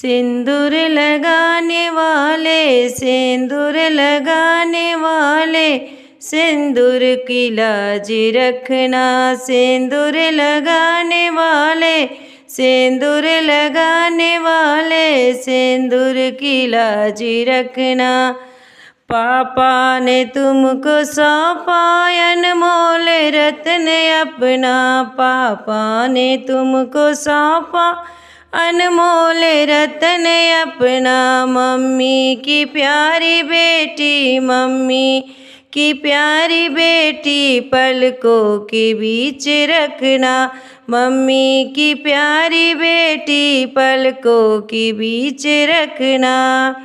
सिंदूर लगाने वाले, सिंदूर लगाने वाले, सिंदूर की लाज रखना। सिंदूर लगाने वाले, सिंदूर लगाने वाले, सिंदूर की लाज रखना। पापा ने तुमको सौंपा अनमोल रत्न अपना। पापा ने तुमको सौंपा अनमोल रत्न अपना। मम्मी की प्यारी बेटी, मम्मी की प्यारी बेटी, पलकों के बीच रखना। मम्मी की प्यारी बेटी, पलकों के बीच रखना।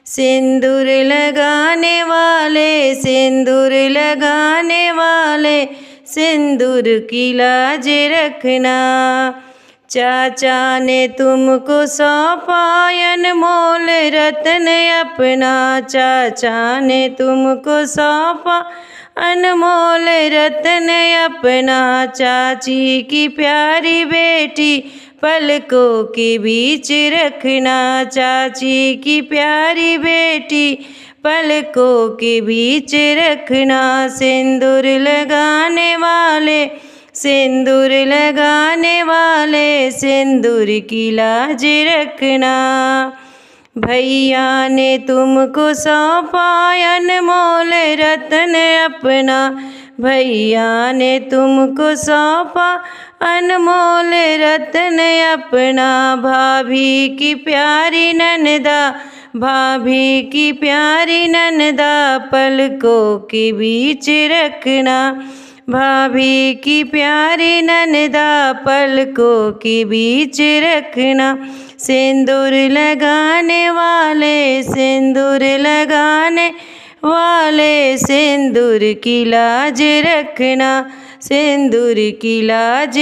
सिंदूर लगाने वाले, सिंदूर लगाने वाले, सिंदूर की लाज रखना। चाचा ने तुमको सौंपा अनमोल रत्न अपना। चाचा ने तुमको सौंपा अनमोल रत्न अपना। चाची की प्यारी बेटी, पलकों के बीच रखना। चाची की प्यारी बेटी, पलकों के बीच रखना। सिंदूर लगाने वाले, सिंदूर लगाने वाले, सिंदूर की लाज रखना। भैया ने तुमको सौंपा अनमोल रत्न अपना। भैया ने तुमको सौंपा अनमोल रत्न अपना। भाभी की प्यारी ननदा, भाभी की प्यारी ननदा, पलकों के बीच रखना। भाभी की प्यारी ननदा, पलकों के बीच रखना। सिंदूर लगाने वाले, सिंदूर लगाने वाले, सिंदूर की लाज रखना। सिंदूर की लाज